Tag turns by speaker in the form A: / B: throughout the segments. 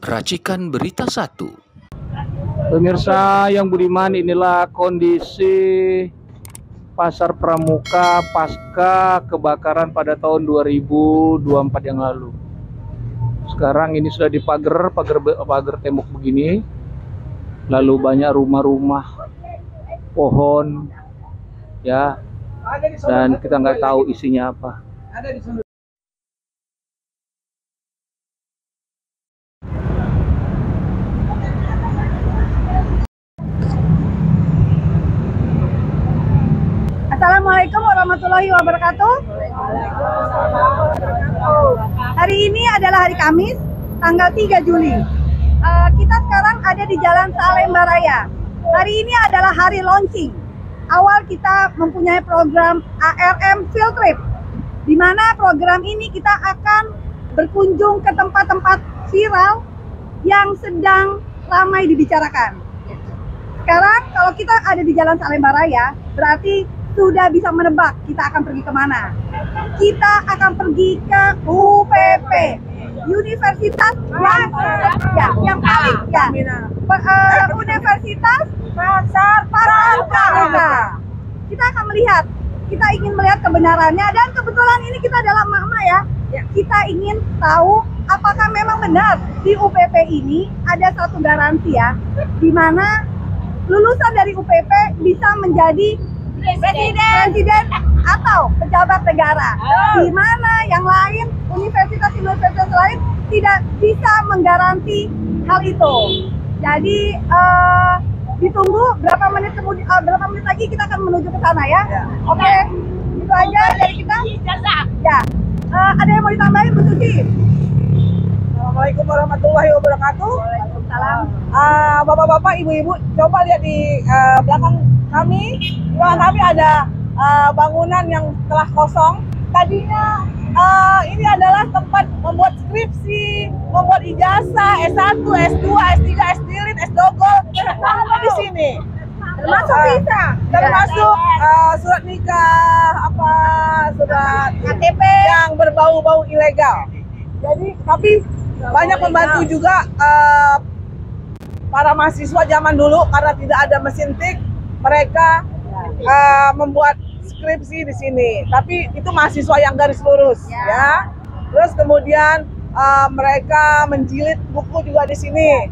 A: Racikan Berita 1.
B: Pemirsa yang budiman, inilah kondisi Pasar Pramuka pasca kebakaran pada tahun 2024 yang lalu. Sekarang ini sudah dipagar, pagar tembok begini. Lalu banyak rumah-rumah, pohon, ya, dan kita nggak tahu isinya apa.
C: Assalamualaikum warahmatullahi wabarakatuh. Hari ini adalah hari Kamis, tanggal 3 Juli. Kita sekarang ada di Jalan Salemba Raya. Hari ini adalah hari launching. Awal kita mempunyai program ARM Field Trip, di mana program ini kita akan berkunjung ke tempat-tempat viral yang sedang ramai dibicarakan. Sekarang kalau kita ada di Jalan Salemba Raya, berarti sudah bisa menebak kita akan pergi kemana. Kita akan pergi ke UPP, Universitas yang paling Universitas Pasar Pramuka. Kita akan melihat, kita ingin melihat kebenarannya, dan kebetulan ini kita adalah emak-emak ya. Kita ingin tahu apakah memang benar di UPP ini ada satu garansi ya, di mana lulusan dari UPP bisa menjadi presiden atau pejabat negara, di mana yang lain, universitas lain tidak bisa menggaransi hal itu. Jadi ditunggu berapa menit lagi kita akan menuju ke sana ya. Oke, itu aja dari kita. Ya, ada yang mau ditambahin, Bu Suci?
D: Assalamualaikum warahmatullahi wabarakatuh.
C: Waalaikumsalam.
D: Bapak-bapak, ibu-ibu, coba lihat di belakang kami. Di belakang kami ada bangunan yang telah kosong. Tadinya ini adalah tempat membuat skripsi, membuat ijazah S1, S2, S3, S3, S-Dogol, ada di sini. Termasuk visa, termasuk surat nikah, surat KTP yang berbau-bau ilegal. Jadi, tapi banyak membantu juga para mahasiswa zaman dulu, karena tidak ada mesin tik, mereka membuat skripsi di sini. Tapi itu mahasiswa yang garis lurus, ya. Terus kemudian mereka menjilid buku juga di sini.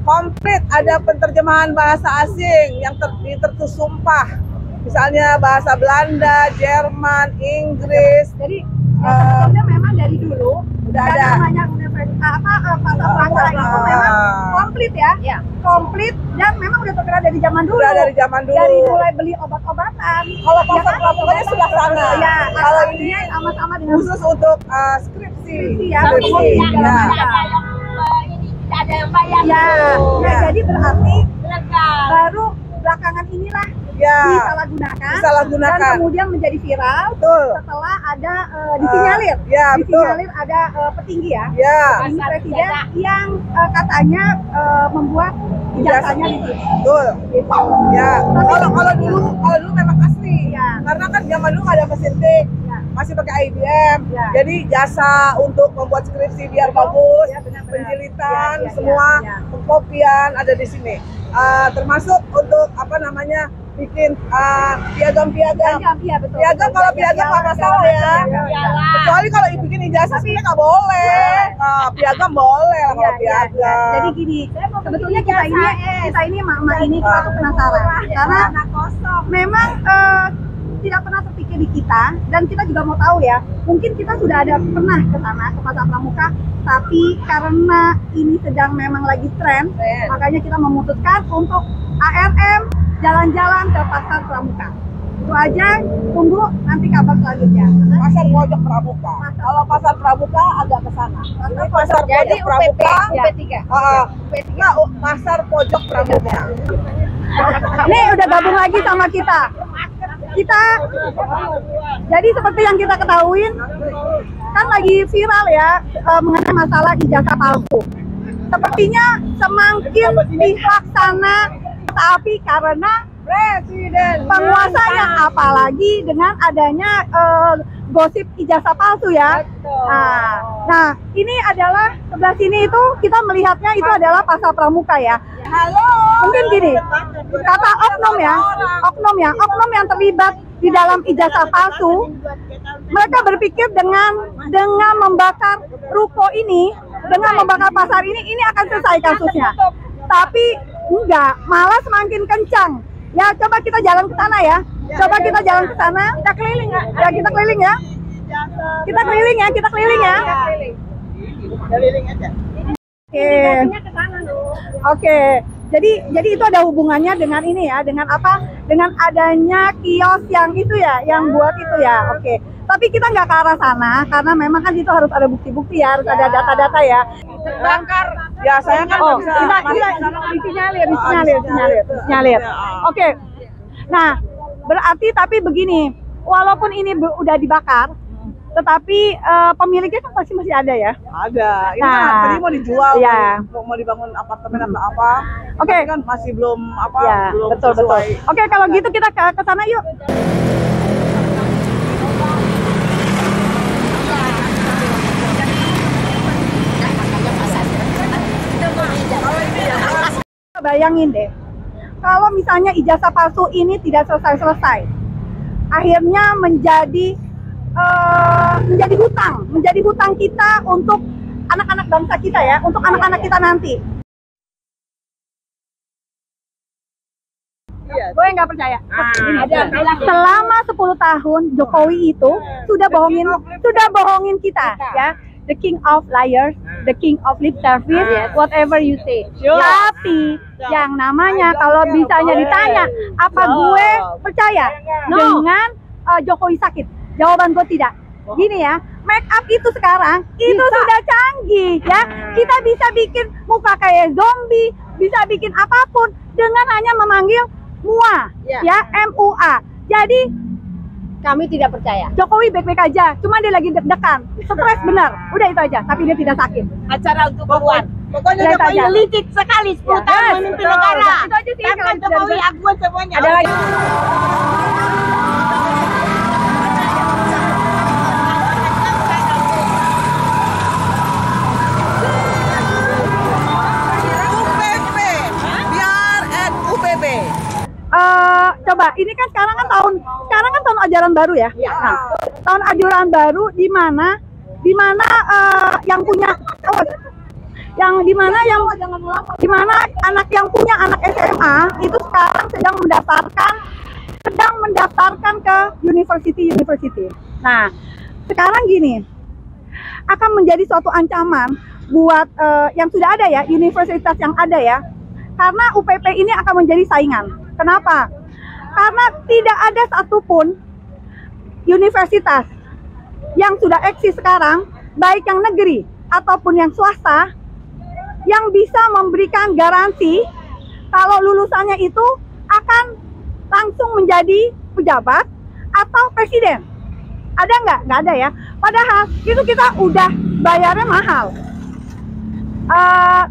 D: Komplit, ada penerjemahan bahasa asing yang tertulis sumpah. Misalnya bahasa Belanda, Jerman, Inggris.
C: Jadi sebetulnya memang dari dulu
D: udah ada
C: namanya Pasar Pramuka itu memang komplit ya, komplit, dan memang udah terkenal dari zaman dulu.
D: Udah dari zaman dulu.
C: Dari mulai beli obat-obatan.
D: Kalau Pasar Pramukanya sebelah sana.
C: Ya,
D: kalau ini
C: sama-sama dengan
D: khusus untuk skripsi.
C: Ya,
D: skripsi.
C: Tidak ada yang bayar. Ya, jadi berarti baru belakangan inilah disalahgunakan, dan kemudian menjadi viral.
D: Betul.
C: Setelah ada disinyalir, disinyalir ada petinggi petinggi presiden yang katanya membuat ijazahnya di sini.
D: Betul. Gitu. Ya. Kalau dulu memang asli. Karena kan zaman dulu nggak ada mesin tik, masih pakai IBM. Jadi jasa untuk membuat skripsi biar bagus, penjilitan, semua pengkopian ada di sini. Termasuk untuk bikin piagam-piagam. Piagam, kalau piagam nggak masalah ya. Kecuali kalau bikin ijazah sebenarnya nggak boleh. Piagam boleh lah kalau piagam.
C: Jadi gini, sebetulnya kita ini emak-emak ini kita tuh penasaran, karena memang tidak pernah terpikir di kita, dan kita juga mau tahu ya, mungkin kita sudah ada pernah ke sana, ke Pasar Pramuka, tapi karena ini sedang memang lagi tren, makanya kita memutuskan untuk ARM jalan-jalan ke Pasar Pramuka. Itu aja, tunggu nanti kabar selanjutnya.
D: Pasar Pojok Pramuka. Kalau Pasar Pramuka agak ke sana. Ini Pasar Pojok Pramuka. Nah, Pasar Pojok Pramuka.
C: Nih udah gabung lagi sama kita. Jadi seperti yang kita ketahuin, kan lagi viral ya mengenai masalah ijazah palsu. Sepertinya semakin pihak sana, tapi karena presiden penguasanya, apalagi dengan adanya gosip ijazah palsu ya. Nah, ini adalah sebelah sini itu kita melihatnya itu adalah pasar pramuka ya.
D: Halo.
C: Mungkin gini, kata oknum yang terlibat di dalam ijazah palsu, mereka berpikir dengan membakar ruko ini, dengan membakar pasar ini akan selesai kasusnya. Tapi enggak, malah semakin kencang. Ya, coba kita jalan ke sana ya. Coba kita jalan ke sana. Kita keliling ya. Ya, kita keliling ya. Kita keliling ya, kita keliling ya.
D: Keliling aja.
C: Oke. Jadi itu ada hubungannya dengan ini ya, dengan apa? Dengan adanya kios yang itu ya, yang buat itu ya. Oke. Tapi kita nggak ke arah sana karena memang kan itu harus ada bukti-bukti ya, harus ada data-data ya.
D: Terbakar. Ya, saya kan
C: disinyalir. Oke. Nah, berarti tapi begini, walaupun ini udah dibakar, tetapi pemiliknya kan pasti masih ada ya?
D: Ada. Ini
C: Nah,
D: kan tadi mau dijual,
C: ya.
D: mau dibangun apartemen atau apa?
C: Oke.
D: Tapi kan masih belum apa?
C: Ya,
D: belum
C: betul.
D: sesuai.
C: Oke, kalau gitu kita ke sana yuk. Bayangin deh, kalau misalnya ijazah palsu ini tidak selesai-selesai, akhirnya menjadi hutang kita untuk anak-anak bangsa kita ya, untuk anak-anak kita nanti. Gue nggak percaya. Selama 10 tahun Jokowi itu sudah bohongin kita ya. The king of liars, the king of lip service, whatever you say. Tapi yang namanya kalau bisanya ditanya, apa gue percaya dengan Jokowi sakit? Jawaban gue tidak. Gini ya, make up itu sekarang itu sudah canggih ya. Kita bisa bikin muka kayak zombie, bisa bikin apapun dengan hanya memanggil MUA, ya MUA. Jadi kami tidak percaya. Jokowi baik-baik aja, cuma dia lagi deg-degan, stres benar. Udah itu aja, tapi dia tidak sakit.
A: Acara untuk perempuan.
D: Pokoknya
C: Lihat
A: Jokowi
C: aja.
A: litik sekali 10 tahun memimpin negara.
C: Itu aja sih.
A: Tanpa Jokowi aku semuanya.
C: Ada lagi.
D: UPP. Biar UPP.
C: Coba, ini kan sekarang kan tahun ajaran baru ya. Nah, tahun ajaran baru di mana yang punya di mana anak yang punya anak SMA itu sekarang sedang mendaftarkan ke university. Nah, sekarang gini, akan menjadi suatu ancaman buat yang sudah ada ya, universitas yang ada ya. Karena UPP ini akan menjadi saingan. Kenapa? Karena tidak ada satupun universitas yang sudah eksis sekarang, baik yang negeri ataupun yang swasta, yang bisa memberikan garansi kalau lulusannya itu akan langsung menjadi pejabat atau presiden. Ada nggak? Nggak ada ya. Padahal itu kita udah bayarnya mahal.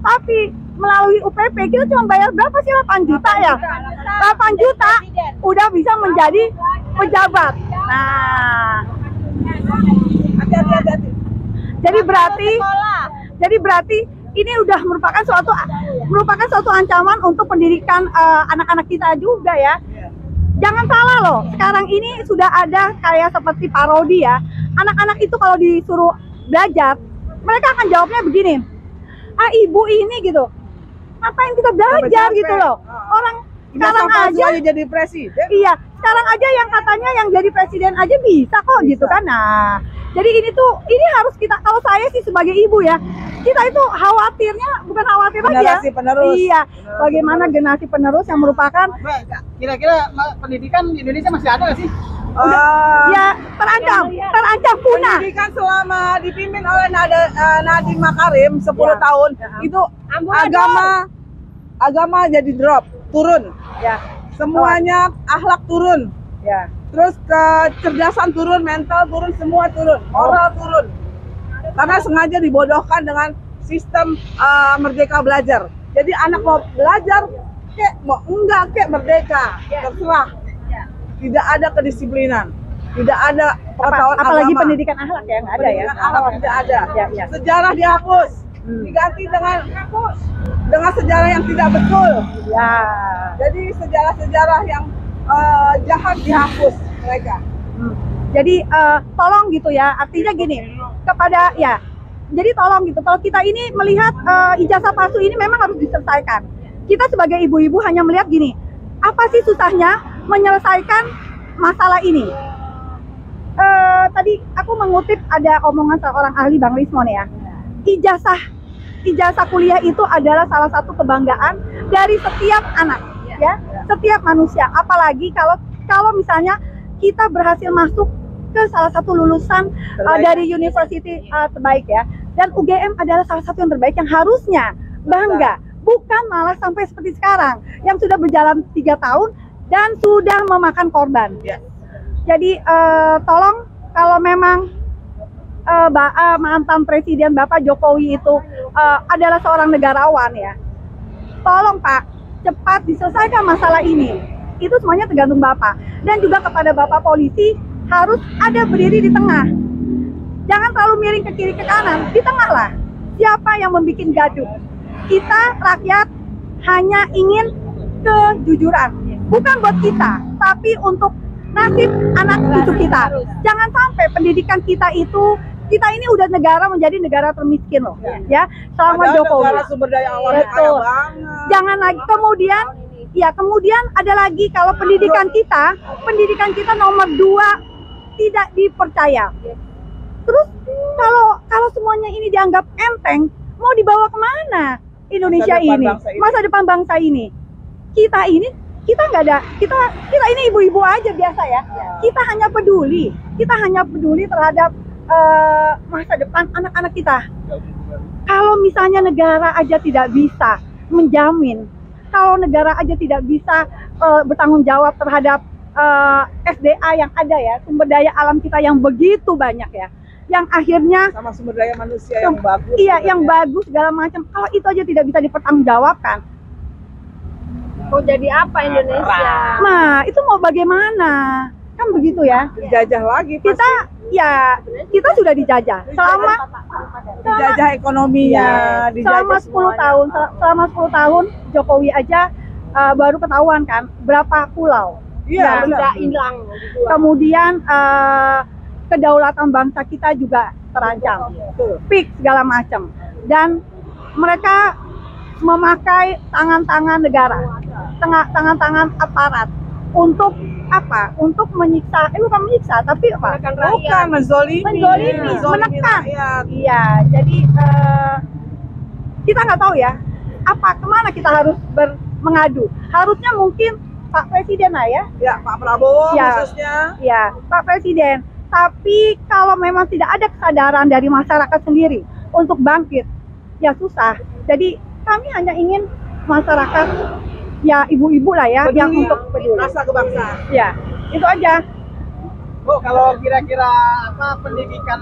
C: Tapi melalui UPP kita cuma bayar berapa sih? 8 juta ya? 8 juta udah bisa menjadi pejabat. Nah,
D: Hati-hati.
C: jadi berarti ini udah merupakan suatu ancaman untuk pendidikan anak-anak kita juga ya. Jangan salah loh, sekarang ini sudah ada kayak seperti parodi ya. Anak-anak itu kalau disuruh belajar, mereka akan jawabnya begini. Ibu ini gitu. Ngapain kita belajar gitu loh. Orang sekarang aja
D: jadi presiden.
C: Iya, sekarang aja yang katanya yang jadi presiden aja bisa kok gitu kan. Nah, jadi ini harus kita, kalau saya sih sebagai ibu ya, kita itu khawatirnya bukan khawatir lagi ya.
D: Generasi penerus.
C: Iya, bagaimana generasi penerus yang merupakan
B: Kira-kira pendidikan di Indonesia masih ada nggak sih?
C: ya terancam punah.
D: Pendidikan selama dipimpin oleh Nadiem Makarim 10 tahun itu agama jadi turun.
C: Ya,
D: Semuanya akhlak turun.
C: ya.
D: Terus kecerdasan turun, mental turun, semua turun, moral turun. Karena sengaja dibodohkan dengan sistem merdeka belajar. Jadi anak mau belajar, mau enggak merdeka, terserah. Tidak ada kedisiplinan, tidak ada pengetahuan
C: apalagi
D: agama.
C: pendidikan akhlak ya nggak ada ya.
D: Pendidikan akhlak tidak ada.
C: Ya.
D: Sejarah dihapus, diganti dengan sejarah yang tidak betul.
C: Ya.
D: Jadi sejarah-sejarah yang jahat dihapus mereka.
C: Jadi tolong gitu ya, artinya gini kepada ya. Jadi tolong gitu, kalau kita ini melihat ijazah palsu ini memang harus diselesaikan. Kita sebagai ibu-ibu hanya melihat gini, apa sih susahnya menyelesaikan masalah ini? Tadi aku mengutip ada omongan seorang ahli Bang Rismon ya. Ijazah kuliah itu adalah salah satu kebanggaan dari setiap anak, ya, setiap manusia. Apalagi kalau misalnya kita berhasil masuk ke salah satu lulusan dari university terbaik ya. Dan UGM adalah salah satu yang terbaik yang harusnya bangga, bukan malah sampai seperti sekarang yang sudah berjalan 3 tahun dan sudah memakan korban. Jadi tolong kalau memang mantan Presiden Bapak Jokowi itu adalah seorang negarawan ya, tolong Pak cepat diselesaikan masalah ini. Itu semuanya tergantung Bapak. Dan juga kepada Bapak polisi harus ada berdiri di tengah. Jangan terlalu miring ke kiri ke kanan, di tengah lah. Siapa yang membuat gaduh? Kita rakyat hanya ingin kejujuran, bukan buat kita, tapi untuk nasib anak cucu kita. Jangan sampai pendidikan kita ini udah menjadi negara termiskin loh, ya. Selama Jokowi.
D: Negara sumber daya alamnya kaya
C: Betul.
D: banget.
C: Jangan lagi kemudian ada lagi kalau pendidikan kita nomor 2 tidak dipercaya. Terus kalau semuanya ini dianggap enteng, mau dibawa kemana Indonesia ini? Masa depan bangsa ini? Kita nggak ada, kita ini ibu-ibu aja biasa ya. Kita hanya peduli terhadap masa depan anak-anak kita. Kalau misalnya negara aja tidak bisa menjamin, kalau negara aja tidak bisa bertanggung jawab terhadap SDA yang ada ya, sumber daya alam kita yang begitu banyak ya, yang akhirnya
D: sama sumber daya manusia yang bagus.
C: Iya, yang bagus segala macam. Kalau itu aja tidak bisa dipertanggungjawabkan,
A: Mau jadi apa Indonesia?
C: nah itu mau bagaimana? Kan begitu ya.
D: Dijajah lagi pasti.
C: Kita sudah dijajah
D: Dijajah ekonominya,
C: selama 10 tahun. Selama 10 tahun Jokowi aja baru ketahuan kan berapa pulau.
D: Iya,
A: Udah
D: benar.
A: hilang.
C: Kemudian kedaulatan bangsa kita juga terancam, fix segala macam, dan mereka memakai tangan-tangan negara, tangan-tangan aparat untuk apa? Untuk menyiksa, bukan menyiksa, tapi apa?
D: Bukan menzolimi,
C: Menekan. Iya, jadi kita nggak tahu ya, kemana kita harus mengadu. Harusnya mungkin Pak Presiden lah ya.
D: Ya, Pak Prabowo
C: Ya.
D: khususnya.
C: Ya, Pak Presiden. Tapi kalau memang tidak ada kesadaran dari masyarakat sendiri untuk bangkit, ya susah. Jadi kami hanya ingin masyarakat, ya ibu-ibu lah ya,
D: Peduli,
C: yang untuk peduli.
D: rasa kebangsaan.
C: Ya, itu aja.
B: Bu, kalau kira-kira pendidikan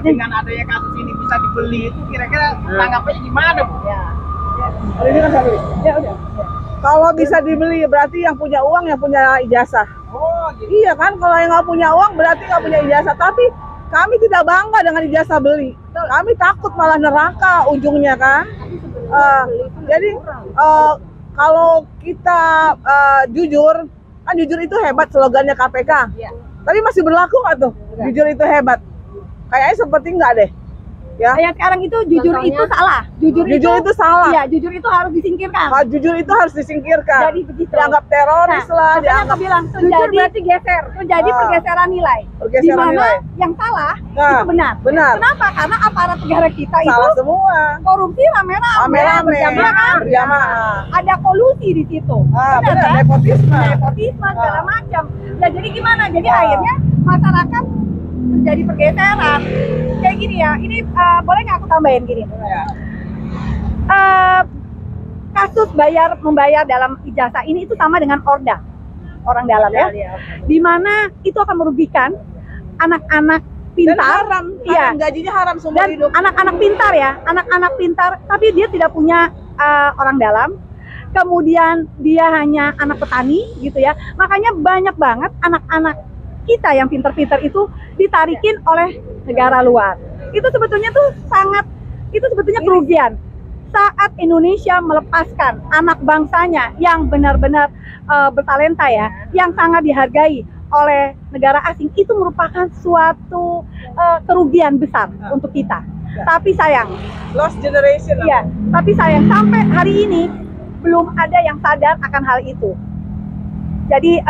B: dengan adanya kasus ini bisa dibeli itu kira-kira tanggapannya gimana, Bu?
C: Ya udah.
D: Kalau bisa dibeli berarti yang punya uang, yang punya ijazah.
B: Oh, gitu.
D: Iya kan, kalau yang nggak punya uang berarti nggak punya ijazah. Tapi kami tidak bangga dengan ijazah beli. Kami takut malah neraka ujungnya kan. Jadi kalau kita jujur, kan jujur itu hebat slogannya KPK. Tapi masih berlaku nggak tuh? Jujur itu hebat. Kayaknya seperti nggak deh. Ya.
C: Yang sekarang itu jujur
A: Contohnya?
C: itu salah. Jujur
D: itu salah.
C: Iya, jujur itu harus disingkirkan.
D: Jujur itu harus disingkirkan.
C: Jadi begitu.
D: Dianggap teroris lah,
C: makanya
D: dianggap
C: aku bilang
A: Jujur berarti geser.
C: terjadi pergeseran nilai.
D: Pergeseran
C: Di mana
D: nilai.
C: yang salah
D: Nah,
C: itu benar.
D: benar.
C: Kenapa? Karena aparat negara kita
D: salah
C: itu
D: semua.
C: korupsi rame-rame, berjamaah.
D: Berjamaah.
C: Ada kolusi di situ.
D: Benar,
C: kan?
D: nepotisme.
C: Nepotisme segala macam. Ya jadi gimana? Jadi akhirnya masyarakat terjadi pergeseran. Kayak gini ya. Ini boleh nggak aku tambahin gini? Kasus membayar dalam ijazah ini itu sama dengan orang dalam ya. Di mana itu akan merugikan anak-anak
D: Dan
C: pintar.
D: haram,
C: Iya.
D: gajinya haram seumur
C: Dan
D: hidup.
C: anak-anak pintar ya, anak-anak pintar, tapi dia tidak punya orang dalam. Kemudian dia hanya anak petani gitu ya. Makanya banyak banget anak-anak kita yang pinter-pinter itu ditarikin oleh negara luar. Itu sebetulnya kerugian. Saat Indonesia melepaskan anak bangsanya yang benar-benar bertalenta ya, yang sangat dihargai oleh negara asing, itu merupakan suatu kerugian besar untuk kita. Tapi sayang,
D: Lost generation.
C: iya, tapi sayang sampai hari ini belum ada yang sadar akan hal itu. Jadi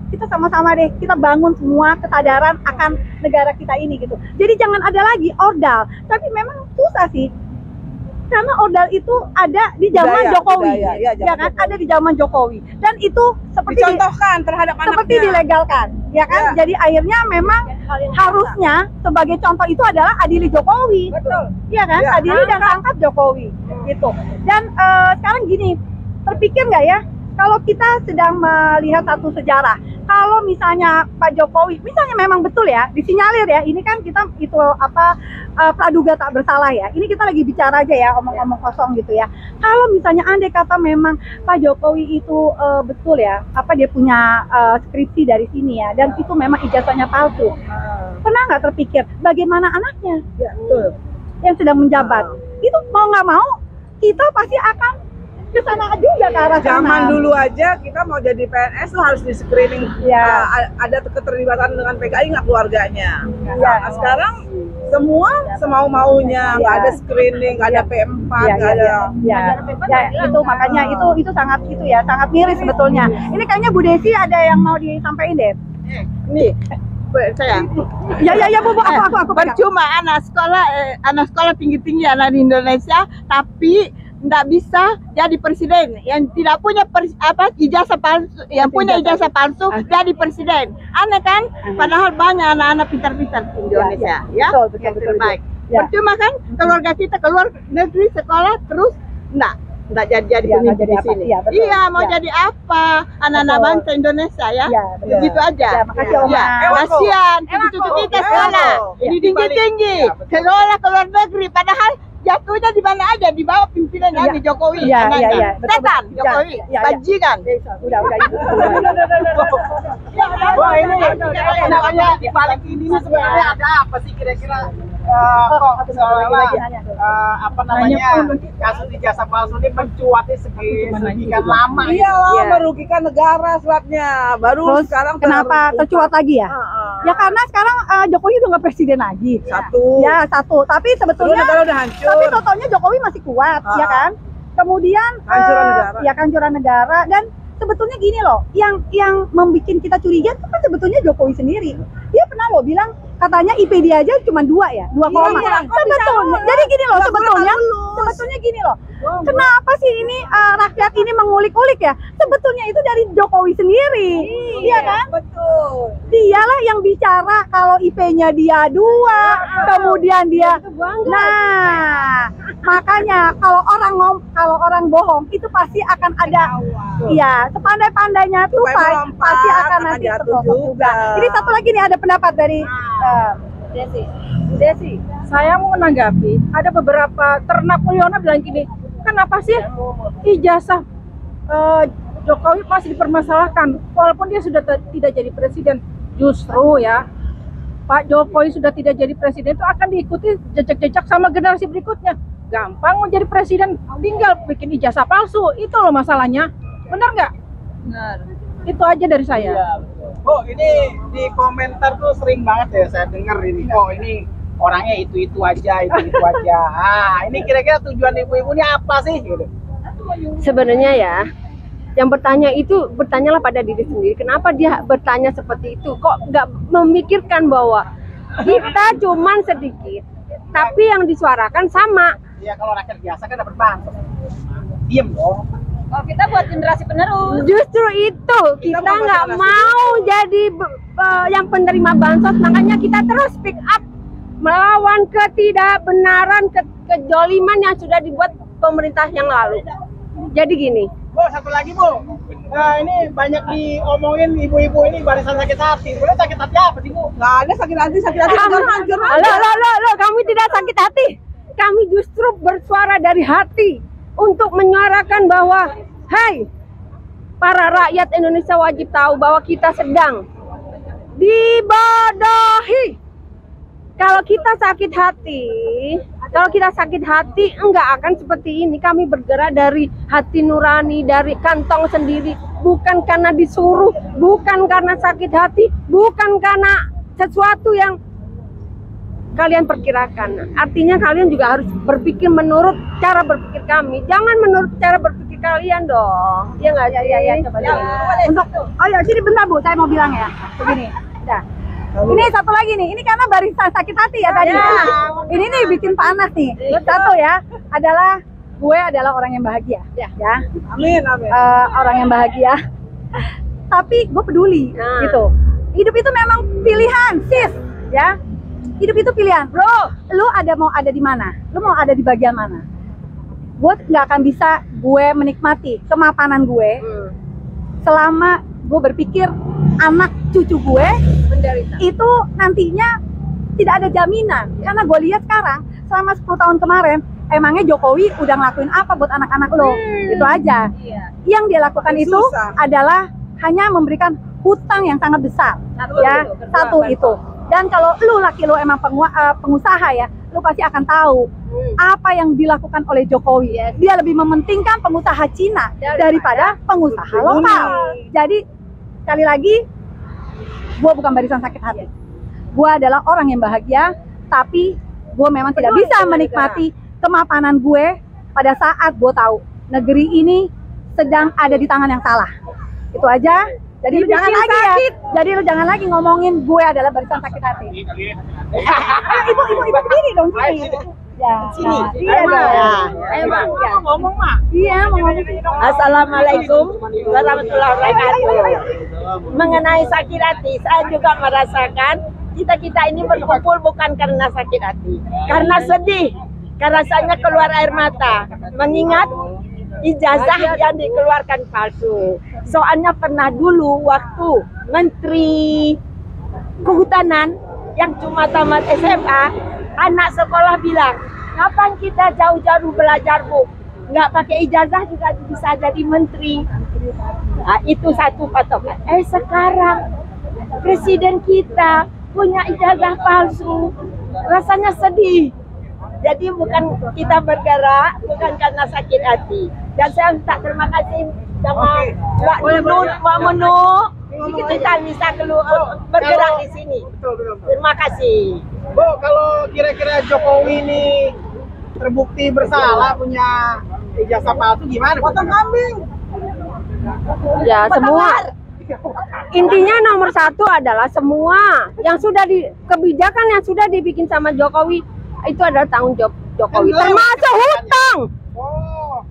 C: kita sama-sama deh, kita bangun semua kesadaran akan negara kita ini gitu. Jadi jangan ada lagi ordal. Tapi memang susah sih, karena ordal itu ada di zaman
D: Budaya,
C: Jokowi,
D: budaya, ya,
C: ya kan?
D: Jokowi.
C: Ada di zaman Jokowi, dan itu seperti
D: Dicontohkan terhadap
C: seperti
D: anaknya.
C: dilegalkan, ya kan?
D: Ya.
C: Jadi akhirnya memang harusnya sebagai contoh itu adalah adili Jokowi,
D: Betul.
C: ya kan?
D: Ya.
C: Adili dan tangkap Jokowi, gitu. Dan sekarang gini, terpikir nggak ya, kalau kita sedang melihat satu sejarah, kalau misalnya Pak Jokowi, misalnya memang betul ya, disinyalir ya, ini kan kita itu praduga tak bersalah ya. Ini kita lagi bicara aja ya, omong-omong kosong gitu ya. Kalau misalnya andai kata memang Pak Jokowi itu betul ya, dia punya skripsi dari sini ya, dan itu memang ijazahnya palsu. Pernah nggak terpikir bagaimana anaknya
D: Betul.
C: yang sedang menjabat? Itu mau nggak mau kita pasti akan ke sana juga, ke arah sana.
D: Zaman dulu aja kita mau jadi PNS tuh harus di screening.
C: Ya.
D: Ada keterlibatan dengan PKI nggak keluarganya.
C: Ya.
D: Nah, sekarang semua semau-maunya, nggak ada screening, nggak ada P4, nggak ada.
C: Itu makanya itu sangat sangat miris sebetulnya. Ini kayaknya Bu Desi ada yang mau disampaikan deh.
E: Nih, saya
C: Ya Bu, aku pegang.
E: percuma anak sekolah tinggi-tinggi anak di Indonesia, tapi nggak bisa jadi presiden. Yang tidak punya ijazah palsu, yang punya ijazah palsu jadi presiden. Aneh kan? Padahal banyak anak-anak pintar-pintar di Indonesia, ya.
C: Betul,
E: Yang
C: betul.
E: terbaik.
C: Ya.
E: Percuma kan keluarga kita keluar negeri sekolah terus nggak jadi
C: Ya, nggak
E: pemimpin
C: jadi
E: di
C: apa.
E: sini.
C: Iya, betul.
E: Iya, mau
C: Ya.
E: jadi apa? Anak-anak
C: Betul.
E: bangsa Indonesia ya.
C: Ya, betul.
E: Begitu aja.
C: Ya, makasih, Oma.
E: Ya, kasihan cucu-cucu kita sekolah
B: Ini
E: tinggi-tinggi, sekolah ke luar negeri, padahal jatuhnya di mana aja, di bawah pimpinan
C: Iya.
E: Abi Jokowi.
C: Iya,
E: anaknya.
C: iya, betul,
E: Setan
C: betul.
E: Jokowi,
C: Iya, iya.
E: bajingan.
C: Udah itu.
B: Wah, ini namanya di balik ini sebenarnya ada apa sih kira-kira? Kok seolah-olah kasus ijazah palsu ini mencuatnya sekian lama.
D: Iyalah,
C: Iya.
D: merugikan negara sebabnya. Baru
C: Terus
D: sekarang
C: kenapa tercuat lagi ya? Ya karena sekarang Jokowi udah nggak presiden lagi.
D: Satu.
C: Ya satu. Tapi
D: Terus
C: sebetulnya
D: negara udah hancur.
C: tapi totalnya Jokowi masih kuat, ya kan? Kemudian
D: Kehancuran negara.
C: ya kehancuran negara, dan sebetulnya gini loh, yang membuat kita curiga itu kan sebetulnya Jokowi sendiri. Dia pernah loh bilang katanya IP dia aja cuma 2 ya, 2 koma.
D: Iya, kok bisa
C: Sebetulnya,
D: lulus?
C: jadi gini loh,
D: Nggak
C: sebetulnya
D: pernah
C: gini loh. Kenapa sih ini rakyat ini mengulik-ulik ya? Sebetulnya itu dari Jokowi sendiri, iya kan?
D: Betul.
C: Dialah yang bicara kalau IP-nya dia 2, kemudian dia. Nah, makanya kalau orang bohong itu pasti akan ada. Iya, sepandai-pandainya tuh
D: Supaya melompat,
C: pasti akan
D: akan
C: nanti
D: jatuh
C: terprosok juga.
D: juga.
C: Ini satu lagi nih, ada pendapat dari
A: Desi, saya mau menanggapi, ada beberapa ternak Mulyono bilang gini, kenapa sih ijazah Jokowi masih dipermasalahkan walaupun dia sudah tidak jadi presiden? Justru ya, Pak Jokowi sudah tidak jadi presiden itu akan diikuti jejak-jejak sama generasi berikutnya. Gampang mau jadi presiden, tinggal bikin ijazah palsu, itu loh masalahnya. Benar nggak? Benar. Itu aja dari saya.
B: Oh, ini di komentar tuh sering banget ya saya dengar ini. Oh, ini orangnya itu aja. Ini kira-kira tujuan ibu-ibu ini apa sih gitu?
F: Sebenarnya ya, yang bertanyalah pada diri sendiri. Kenapa dia bertanya seperti itu? Kok nggak memikirkan bahwa kita cuman sedikit, tapi yang disuarakan sama.
B: Ya kalau rakyat biasa kan dapat bansos. Diem dong.
A: Oh, kita buat generasi penerus.
F: Justru itu kita nggak mau jadi yang penerima bansos, makanya kita terus speak up melawan ketidakbenaran, kejoliman yang sudah dibuat pemerintah yang lalu. Jadi gini.
B: Bu, satu lagi Bu. Nah, ini banyak diomongin ibu-ibu ini barisan sakit hati. Boleh sakit hati apa sih Bu?
D: Nggak ada sakit hati hancur.
F: Halo, kami tidak sakit hati. Kami justru bersuara dari hati untuk menyuarakan bahwa, hai, para rakyat Indonesia wajib tahu bahwa kita sedang dibodohi. Kalau kita sakit hati, enggak akan seperti ini. Kami bergerak dari hati nurani, dari kantong sendiri, bukan karena disuruh, bukan karena sakit hati, bukan karena sesuatu yang kalian perkirakan. Artinya kalian juga harus berpikir menurut cara berpikir kami, jangan menurut cara berpikir kalian dong. Ya nggak? Ya, coba.
C: Untuk, oh ya, sini bentar Bu, saya mau bilang ya, begini. Nah, ini satu lagi nih, ini karena barisan sakit hati ya tadi. Ini nih bikin panas nih. Satu ya, adalah gue adalah orang yang bahagia. Ya.
D: Amin.
C: Orang yang bahagia. Tapi gue peduli, gitu. Hidup itu memang pilihan, sis. Ya, hidup itu pilihan. Bro, lu mau ada di mana? Lu mau ada di bagian mana? Gue nggak akan bisa gue menikmati kemapanan gue selama gue berpikir anak cucu gue menderita. Itu nantinya tidak ada jaminan. Karena gue lihat sekarang selama 10 tahun kemarin, emangnya Jokowi udah ngelakuin apa buat anak-anak lo? Itu aja. Yang dia lakukan itu adalah hanya memberikan hutang yang sangat besar. Satu itu. Dan kalau lu laki lu emang pengusaha ya, lu pasti akan tahu apa yang dilakukan oleh Jokowi. Dia lebih mementingkan pengusaha Cina daripada pengusaha lokal. Jadi sekali lagi, gue bukan barisan sakit hati. Gue adalah orang yang bahagia, tapi gue memang tidak bisa menikmati kemapanan gue pada saat gue tahu negeri ini sedang ada di tangan yang salah. Itu aja. Jadi lu jangan lagi ya. Jadi lu jangan lagi ngomongin gue adalah barisan sakit hati. Ibu berdiri dong sini. Ya. Sini. Iya dong.
B: Ngomong mah.
C: Iya, mau ngomong.
E: Assalamualaikum warahmatullahi wabarakatuh. Mengenai sakit hati, saya juga merasakan kita ini berkumpul bukan karena sakit hati, karena sedih, karena rasanya keluar air mata, mengingat ijazah yang dikeluarkan palsu. Soalnya pernah dulu waktu Menteri Kehutanan yang cuma tamat SMA, anak sekolah bilang, ngapain kita jauh-jauh belajar Bu? Nggak pakai ijazah juga bisa jadi menteri. Nah, itu satu patokan. Sekarang presiden kita punya ijazah palsu, rasanya sedih. Jadi bukan kita bergerak, bukan karena sakit hati. Dan saya minta terima kasih sama Mbak Nunun, Mbak Menu. Kita bisa bergerak di sini. Terima kasih.
B: Bu, kalau kira-kira Jokowi ini terbukti bersalah punya ijazah palsu gimana?
D: Potong kambing.
F: Ya, semua. Intinya nomor satu adalah semua yang sudah kebijakan yang sudah dibikin sama Jokowi itu adalah tanggung jawab Jokowi. Termasuk hutang.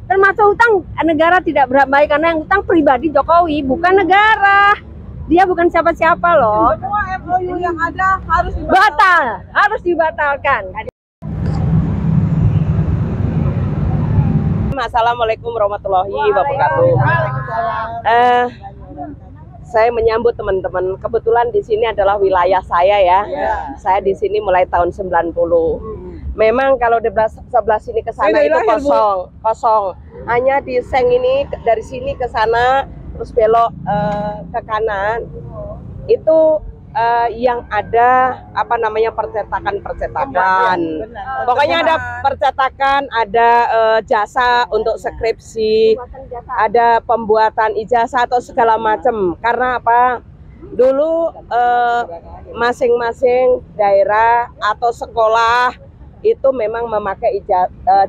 F: Termasuk hutang, negara tidak berhak baik karena yang hutang pribadi Jokowi, bukan negara. Dia bukan siapa-siapa loh.
D: Semua MOU yang ada harus
F: harus dibatalkan.
G: Assalamualaikum warahmatullahi wabarakatuh. Saya menyambut teman-teman. Kebetulan di sini adalah wilayah saya ya. Saya di sini mulai tahun 90. Memang kalau di sebelah sini ke sana itu kosong. Hanya di seng ini dari sini ke sana terus belok ke kanan. Itu yang ada apa namanya percetakan. Pokoknya ada percetakan, ada jasa untuk skripsi, ada pembuatan ijazah atau segala macam. Karena apa? Dulu masing-masing daerah atau sekolah itu memang memakai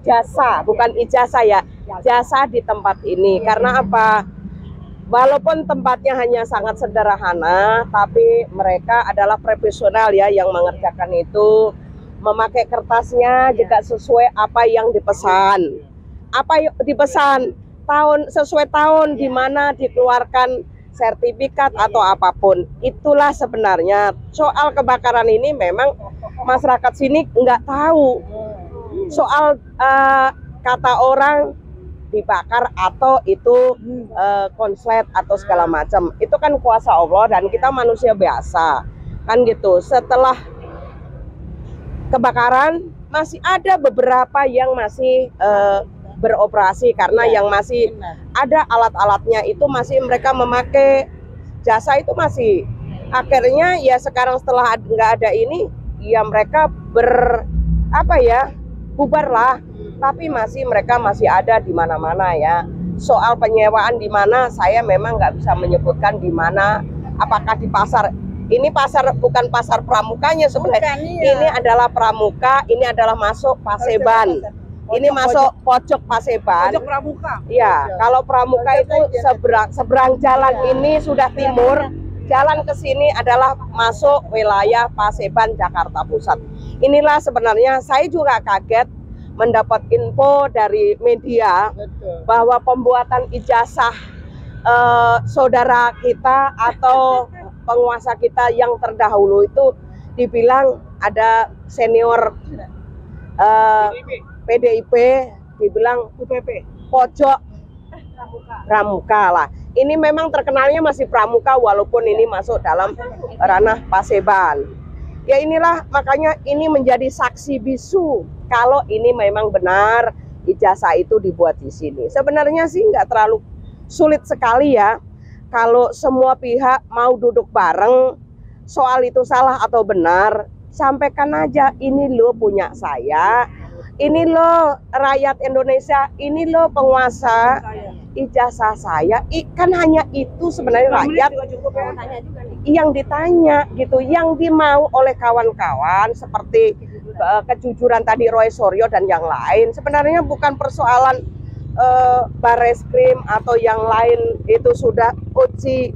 G: jasa, bukan ijazah ya, jasa di tempat ini. Karena apa? Walaupun tempatnya hanya sangat sederhana, tapi mereka adalah profesional ya yang mengerjakan itu, memakai kertasnya juga sesuai apa yang dipesan. Apa yang dipesan? Sesuai tahun di mana dikeluarkan sertifikat atau apapun. Itulah sebenarnya soal kebakaran ini memang masyarakat sini nggak tahu. Soal kata orang dibakar atau itu konslet atau segala macam, itu kan kuasa Allah dan kita manusia biasa kan gitu. Setelah kebakaran masih ada beberapa yang masih beroperasi karena yang masih ada alat-alatnya itu masih mereka memakai jasa itu masih Akhirnya ya sekarang setelah nggak ada ini, ya mereka bubar lah. Tapi mereka masih ada di mana-mana ya. Soal penyewaan di mana, saya memang nggak bisa menyebutkan di mana. Apakah di pasar? Ini pasar bukan pasar pramukanya sebenarnya. Ini adalah pramuka, ini adalah masuk Paseban. Ini masuk pojok Paseban.
D: Pojok pramuka.
G: Ya, kalau pramuka itu seberang jalan ini sudah timur. Jalan ke sini adalah masuk wilayah Paseban, Jakarta Pusat. Inilah sebenarnya saya juga kaget mendapat info dari media bahwa pembuatan ijazah saudara kita atau penguasa kita yang terdahulu itu dibilang ada senior PDIP, dibilang UPP, pojok pramuka lah. Ini memang terkenalnya masih pramuka walaupun ini masuk dalam ranah Paseban. Ya inilah makanya ini menjadi saksi bisu kalau ini memang benar ijazah itu dibuat di sini. Sebenarnya sih nggak terlalu sulit sekali ya. Kalau semua pihak mau duduk bareng soal itu salah atau benar, sampaikan aja ini loh punya saya, ini loh rakyat Indonesia, ini loh penguasa, ijazah saya. Kan hanya itu sebenarnya rakyat yang ditanya gitu, yang dimau oleh kawan-kawan seperti kejujuran tadi Roy Suryo dan yang lain. Sebenarnya bukan persoalan Barreskrim atau yang lain itu sudah uji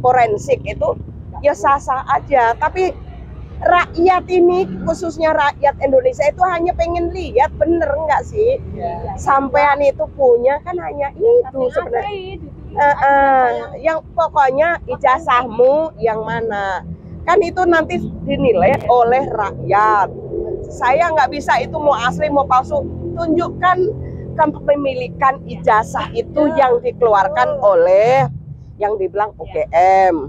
G: forensik itu ya sah-sah aja, tapi rakyat ini khususnya rakyat Indonesia itu hanya pengen lihat bener nggak sih sampean itu punya kan hanya itu sebenarnya. Yang pokoknya ijazahmu yang mana kan itu nanti dinilai oleh rakyat. Saya nggak bisa itu mau asli mau palsu, tunjukkan kepemilikan ijazah itu yang dikeluarkan oleh yang dibilang UGM,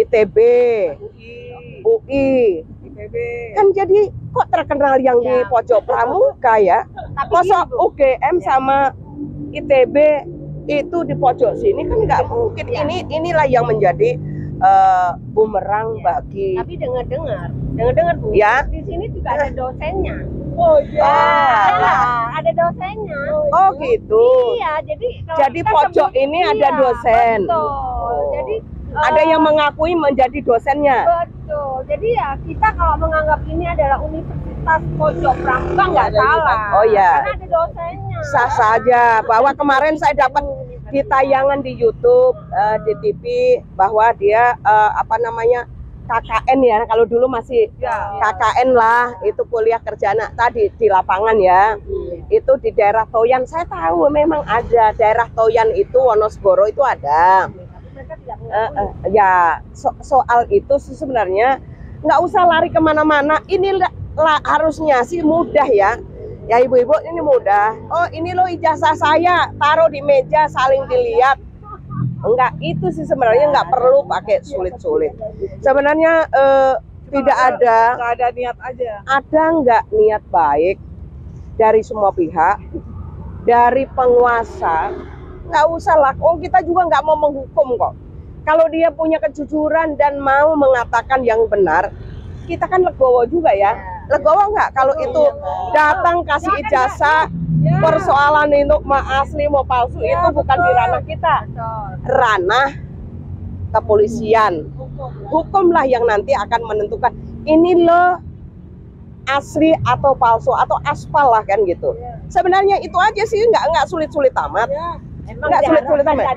G: ITB, UI, kan jadi kok terkenal yang di pojok pramuka ya. Masa UGM sama ITB itu di pojok sini kan nggak mungkin. Inilah yang menjadi bumerang bagi.
F: Tapi dengar Bu,
G: ya,
F: di sini juga ada dosennya.
D: Oh iya.
F: Ada dosennya.
G: Oh gitu.
F: Iya,
G: jadi pojok ini ada dosen.
F: Betul. Jadi
G: ada yang mengakui menjadi dosennya.
F: Betul. Jadi ya kita kalau menganggap ini adalah Universitas Pojok Pramuka nggak salah.
G: Oh ya.
F: Karena ada dosennya.
G: Sah saja. Bahwa kemarin saya dapat di tayangan di YouTube, di TV bahwa dia KKN ya, kalau dulu masih KKN lah, itu kuliah kerja anak tadi di lapangan ya. Itu di daerah Toyan, saya tahu memang ada daerah Toyan itu Wonosboro itu ada. Soal itu sebenarnya nggak usah lari kemana-mana. Ini harusnya sih mudah ya. Ya ibu-ibu ini mudah. Oh ini loh ijazah saya, taruh di meja saling dilihat. Enggak, itu sih sebenarnya nggak perlu pakai sulit-sulit. Sebenarnya tidak ada.
D: Nggak ada niat aja.
G: Ada nggak niat baik dari semua pihak, dari penguasa? Nggak usah lah. Oh kita juga nggak mau menghukum kok. Kalau dia punya kejujuran dan mau mengatakan yang benar, kita kan legowo juga ya. Legowo nggak kalau itu datang kasih ijazah. Persoalan itu mau asli mau palsu itu bukan di ranah kita, ranah kepolisian. Hukumlah yang nanti akan menentukan ini loh asli atau palsu atau aspal lah kan gitu. Sebenarnya itu aja sih, nggak sulit-sulit amat, nggak sulit-sulit amat.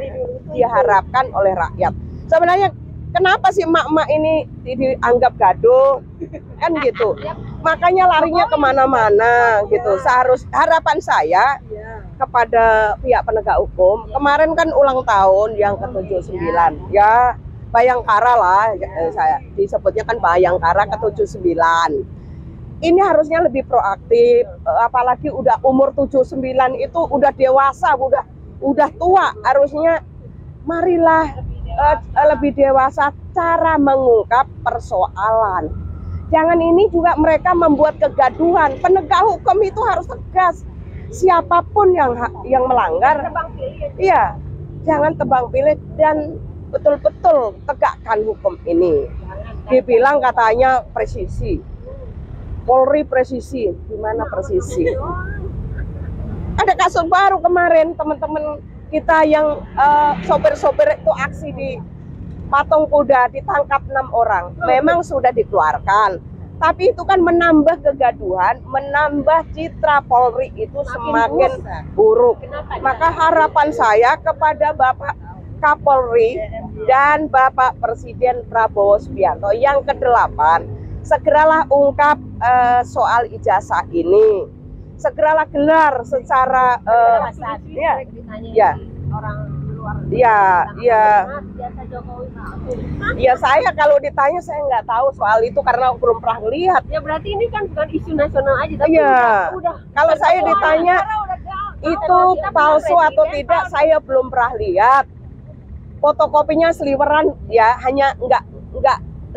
G: Diharapkan oleh rakyat. Sebenarnya kenapa sih emak-emak ini dianggap gaduh kan gitu? Makanya larinya kemana-mana gitu. Harapan saya kepada pihak penegak hukum, kemarin kan ulang tahun yang ke-79 ya, Bayangkara lah, saya disebutnya kan Bayangkara ke-79. Ini harusnya lebih proaktif, apalagi udah umur 79 itu udah dewasa, udah tua, harusnya marilah lebih dewasa cara mengungkap persoalan. Jangan ini juga mereka membuat kegaduhan. Penegak hukum itu harus tegas. Siapapun yang melanggar, iya, jangan tebang pilih dan betul-betul tegakkan hukum ini. Dibilang katanya presisi, Polri presisi, gimana presisi? Ada kasus baru kemarin, teman-teman kita yang sopir-sopir itu aksi di Patung Kuda, ditangkap 6 orang. Memang sudah dikeluarkan, tapi itu kan menambah kegaduhan, menambah citra Polri itu semakin buruk. Maka harapan saya kepada Bapak Kapolri dan Bapak Presiden Prabowo Subianto yang ke-8, segeralah ungkap soal ijazah ini, segeralah gelar secara ya saya kalau ditanya saya nggak tahu soal itu karena belum pernah lihat.
F: Ya berarti ini kan bukan isu nasional aja, tapi udah
G: kalau saya ditanya itu palsu atau tidak, saya belum pernah lihat. Fotokopinya seliweran ya, hanya nggak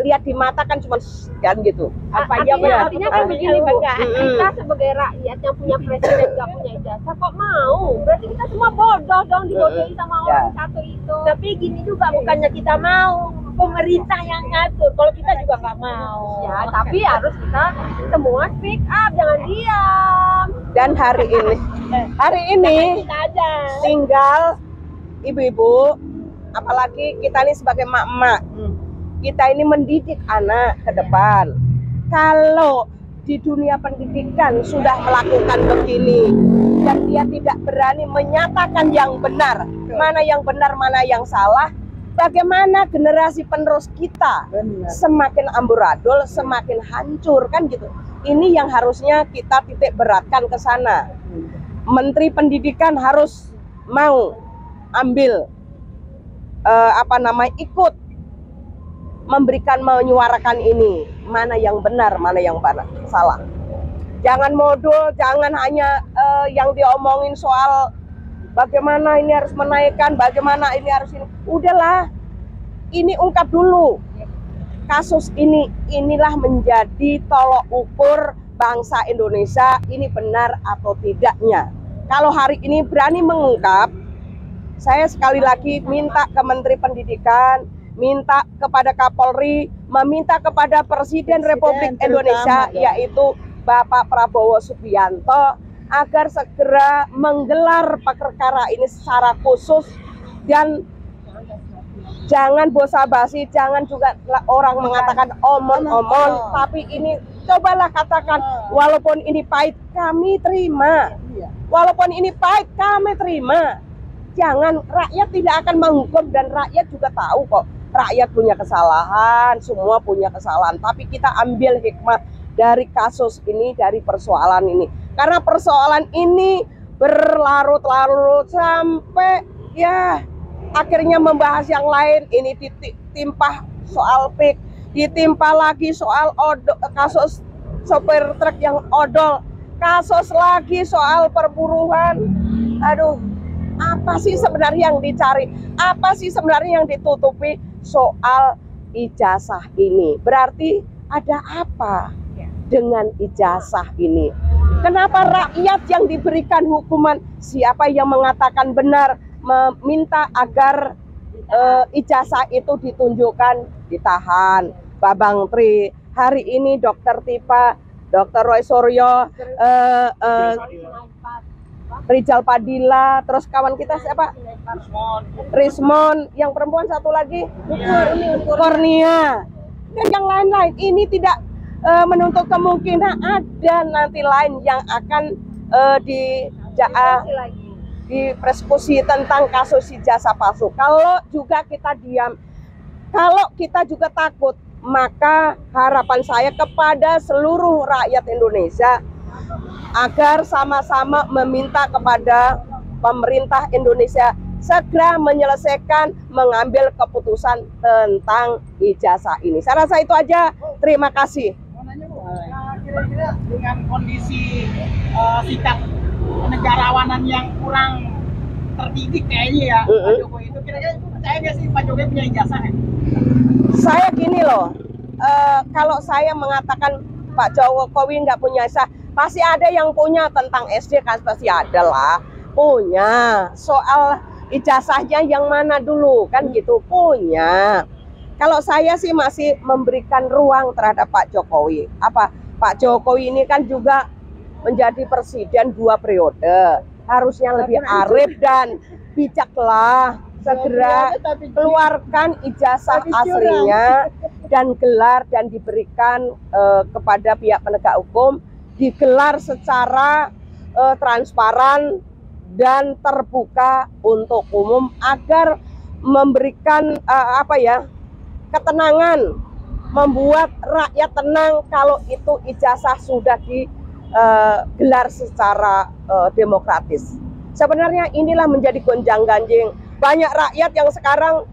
G: lihat di mata kan cuma kan gitu.
F: Artinya kan begini Bu, kita sebagai rakyat yang punya presiden nggak punya ijazah kok mau? Berarti kita semua bodoh dong, dibodohi sama orang satu itu. Tapi gini juga, bukannya kita mau, pemerintah yang ngatur. Kalau kita juga nggak mau. Ya, tapi harus kita semua speak up, jangan diam.
G: Dan hari ini tinggal ibu-ibu, apalagi kita ini sebagai emak-emak, kita ini mendidik anak ke depan. Kalau di dunia pendidikan sudah melakukan begini dan dia tidak berani menyatakan yang benar, mana yang benar, mana yang salah, bagaimana generasi penerus kita semakin amburadul, semakin hancur kan gitu. Ini yang harusnya kita titik beratkan ke sana. Menteri Pendidikan harus mau ambil ikut memberikan, menyuarakan ini, mana yang benar, mana yang salah. Jangan modul, jangan hanya yang diomongin soal bagaimana ini harus menaikkan, bagaimana ini harus ini. Udahlah, ini ungkap dulu. Kasus inilah menjadi tolok ukur bangsa Indonesia, ini benar atau tidaknya. Kalau hari ini berani mengungkap, saya sekali lagi minta ke Menteri Pendidikan, minta kepada Kapolri, meminta kepada Presiden Republik Indonesia, yaitu Bapak Prabowo Subianto, agar segera menggelar perkara ini secara khusus dan jangan basa-basi, jangan juga orang mengatakan omong-omong, tapi ini cobalah katakan, walaupun ini pahit kami terima, walaupun ini pahit kami terima. Jangan, rakyat tidak akan menghukum dan rakyat juga tahu kok. Rakyat punya kesalahan, semua punya kesalahan. Tapi kita ambil hikmah dari kasus ini, dari persoalan ini. Karena persoalan ini berlarut-larut sampai ya akhirnya membahas yang lain. Ini ditimpa soal PIK, ditimpa lagi soal kasus sopir truk yang odol, kasus lagi soal perburuan. Aduh, apa sih sebenarnya yang dicari? Apa sih sebenarnya yang ditutupi soal ijazah ini? Berarti ada apa dengan ijazah ini? Kenapa rakyat yang diberikan hukuman, siapa yang mengatakan benar, meminta agar ijazah itu ditunjukkan, ditahan? Babang Tri, hari ini Dokter Tipa, Dokter Roy Suryo, Rizal Padilla, terus kawan kita siapa? Rismon, yang perempuan satu lagi Kornia, dan yang lain-lain. Ini tidak menuntut kemungkinan ada nanti lain yang akan dipersekusi tentang kasus ijazah palsu. Kalau juga kita diam, kalau kita juga takut, maka harapan saya kepada seluruh rakyat Indonesia agar sama-sama meminta kepada pemerintah Indonesia segera menyelesaikan, mengambil keputusan tentang ijazah ini. Saya rasa itu aja. Terima kasih.
B: Kira-kira dengan kondisi sikap kenegarawanan yang kurang terdidik kayaknya ya, Pak Jokowi itu, kira-kira itu percaya nggak sih Pak Jokowi punya ijazah ya?
G: Saya gini loh, kalau saya mengatakan Pak Jokowi nggak punya ijazah, pasti ada yang punya. Tentang SD kan pasti ada lah punya. Soal ijazahnya yang mana dulu kan gitu. Punya. Kalau saya sih masih memberikan ruang terhadap Pak Jokowi. Pak Jokowi ini kan juga menjadi presiden 2 periode. Harusnya lebih arif dan bijaklah. Segera keluarkan ijazah aslinya dan gelar dan diberikan kepada pihak penegak hukum, digelar secara transparan dan terbuka untuk umum agar memberikan ketenangan, membuat rakyat tenang kalau itu ijazah sudah digelar secara demokratis. Sebenarnya inilah menjadi gonjang-ganjing. Banyak rakyat yang sekarang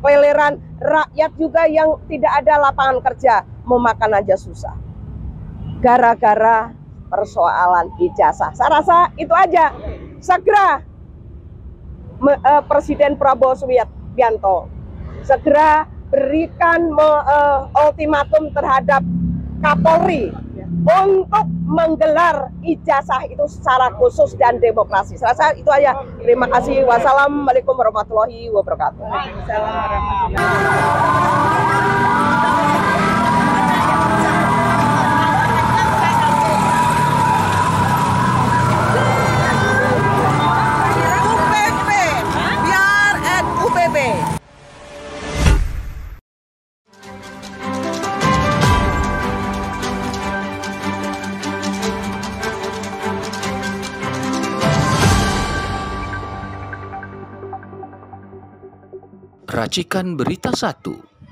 G: keleleran, rakyat juga yang tidak ada lapangan kerja, mau makan aja susah. Gara-gara persoalan ijazah. Saya rasa itu aja. Segera Presiden Prabowo Subianto segera berikan ultimatum terhadap Kapolri untuk menggelar ijazah itu secara khusus dan demokrasi. Saya rasa itu aja. Terima kasih. Wassalamualaikum warahmatullahi wabarakatuh.
H: Racikan Berita 1.